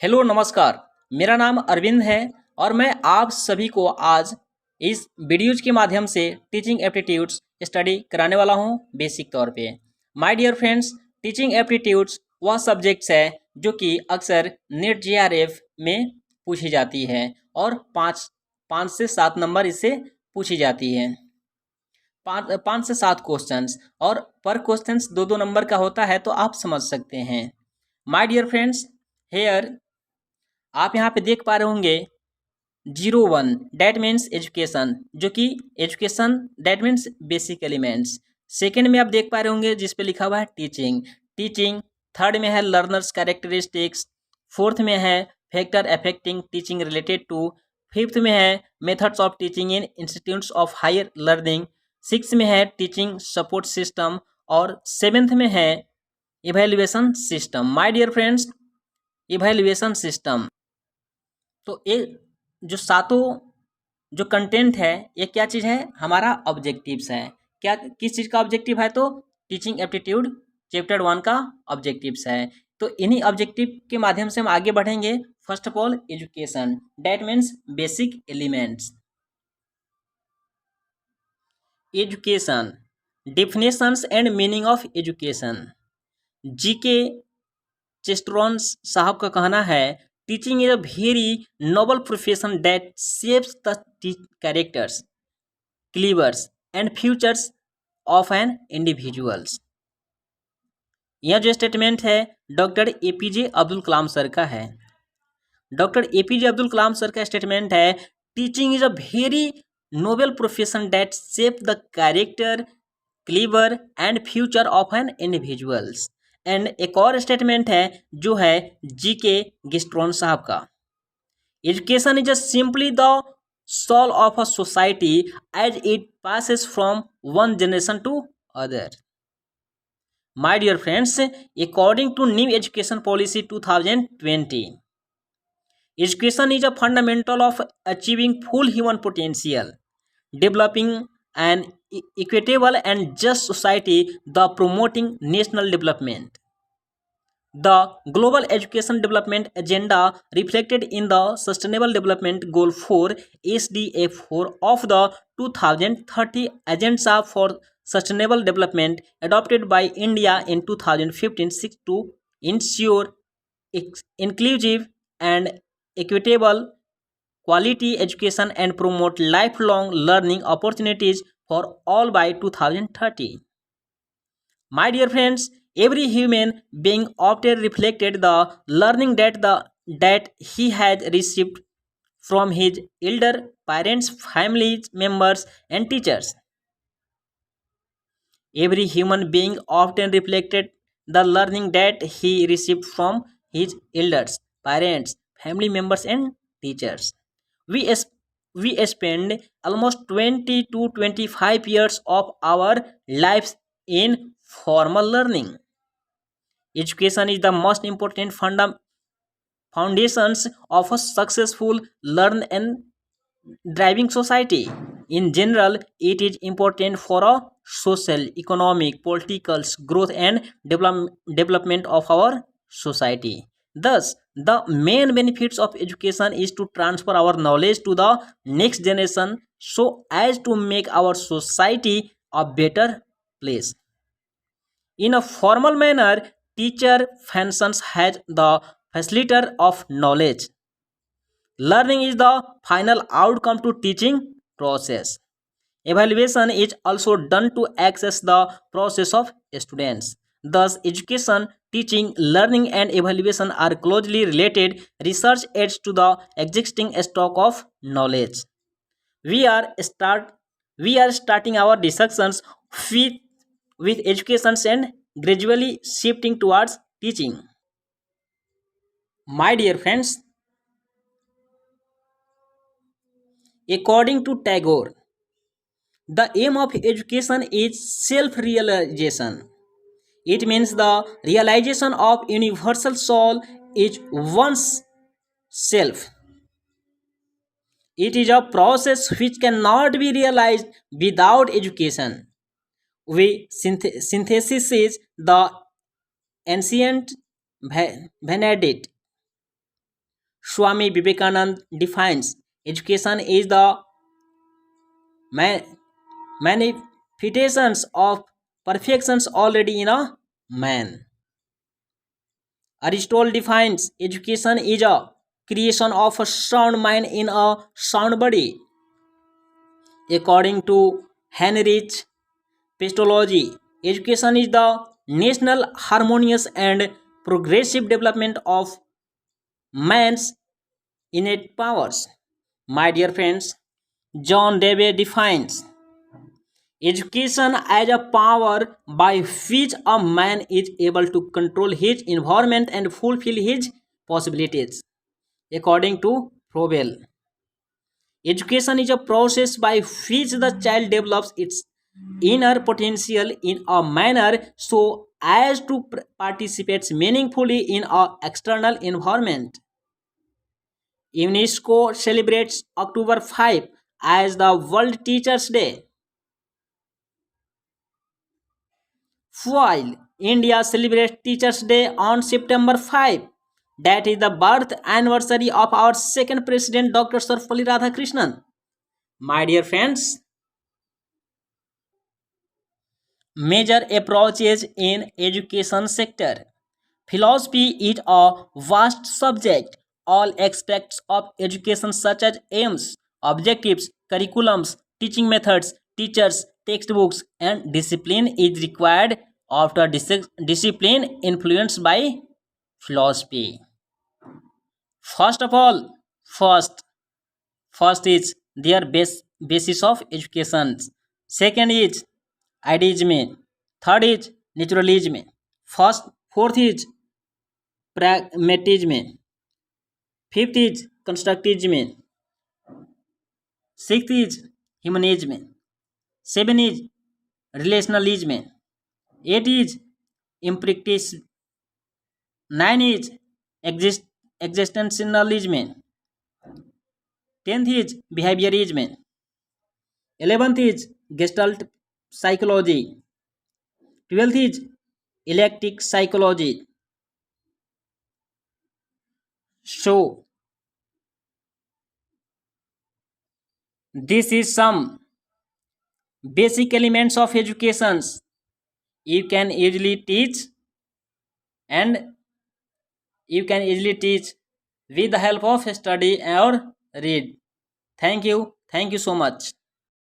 Hello नमस्कार। मेरा नाम अरविंद है और मैं आप सभी को आज इस वीडियोज के माध्यम से टीचिंग एप्टीट्यूड्स स्टडी कराने वाला हूं बेसिक तौर पे। My dear friends, teaching aptitudes वह सब्जेक्ट्स है जो कि अक्सर नेट जेआरएफ में पूछी जाती है और पाँच पाँच से सात नंबर इससे पूछी जाती है। पाँच से सात क्वेश्चंस और पर क्वेश्चंस दो दो नंबर का होता है, तो आप समझ सकते हैं। माय डियर फ्रेंड्स, हेयर आप यहाँ पे देख पा रहे होंगे 01 डैट मीन्स एजुकेशन, जो कि education that means basic elements. Second में आप देख पा रहे होंगे जिस पे लिखा हुआ है टीचिंग। टीचिंग थर्ड में है लर्नर्स कैरेक्टरिस्टिक्स। फोर्थ में है factor affecting teaching related to. Fifth में है methods of teaching in institutes of higher learning. Six में है टीचिंग सपोर्ट सिस्टम और सेवेंथ में है evaluation system. My dear friends, evaluation system, तो ये जो सातों जो कंटेंट है ये क्या चीज़ है, हमारा ऑब्जेक्टिव्स है। क्या किस चीज़ का ऑब्जेक्टिव है, तो टीचिंग एप्टीट्यूड चैप्टर 1 का ऑब्जेक्टिव्स है। तो इन्हीं ऑब्जेक्टिव के माध्यम से हम आगे बढ़ेंगे। First of all education that means basic elements. Education, definitions and meaning of education. GK चेस्ट्रॉन साहब का कहना है teaching is a very noble profession that shapes the characters, cleavers and futures of an individuals. यह जो statement है doctor APJ Abdul Kalam sir का है। Doctor APJ Abdul Kalam sir का स्टेटमेंट है teaching is a very noble profession that shape the character, cleaver and future of an individuals. And एक और statement है जो है जीके गिस्ट्रॉन साहब का। Education is simply the soul of a society as it passes from one generation to other. My dear friends, according to new education policy 2020, education is a fundamental of achieving full human potential, developing an equitable and just society, the promoting national development. The Global Education Development Agenda reflected in the Sustainable Development Goal 4 SDF4 of the 2030 Agenda for Sustainable Development adopted by India in 2015 seeks to ensure inclusive and equitable quality education and promote lifelong learning opportunities for all by 2030. My dear friends, every human being often reflected the learning that he has received from his elder parents, family members, and teachers. Every human being often reflected the learning that he received from his elders, parents, family members, and teachers. We, we spend almost 20 to 25 years of our lives in formal learning. Education is the most important foundations of a successful learn and driving society. In general, it is important for a social, economic, political growth and development of our society. Thus, the main benefits of education is to transfer our knowledge to the next generation so as to make our society a better place. In a formal manner, teacher functions as the facilitator of knowledge. Learning is the final outcome to teaching process. Evaluation is also done to assess the process of students. Thus, education, teaching, learning, and evaluation are closely related. Research adds to the existing stock of knowledge. We are start we are starting our discussions with education and gradually shifting towards teaching. My dear friends, according to Tagore, the aim of education is self-realization. It means the realization of universal soul is one's self. It is a process which cannot be realized without education. We synthesize the ancient Benedict Swami Vivekananda defines education is the manifestations of perfections already in a man. Aristotle defines education is a creation of a sound mind in a sound body. According to Heinrich Pistology, education is the national harmonious and progressive development of man's innate powers. My dear friends, John Dewey defines education as a power by which a man is able to control his environment and fulfill his possibilities. According to Froebel, education is a process by which the child develops its inner potential in a manner so as to participate meaningfully in a external environment. UNESCO celebrates October 5 as the World Teachers Day, while India celebrates Teachers Day on September 5. That is the birth anniversary of our second president, Dr. Sarvapalli Radhakrishnan. My dear friends, major approaches in education sector. Philosophy is a vast subject. All aspects of education such as aims, objectives, curriculums, teaching methods, teachers, textbooks and discipline is required after discipline influenced by philosophy. First of all, first first is their basis of education. Second is idealism. Third is naturalism. Fourth is pragmatism. Fifth is constructivism. Sixth is humanism. Seven is relationalism. Eight is empiricism. Nine is existentialism. Tenth is behaviorism. 11th is Gestalt psychology. 12th is electric psychology. So, this is some basic elements of educations you can easily teach and you can easily teach with the help of study or read. Thank you so much.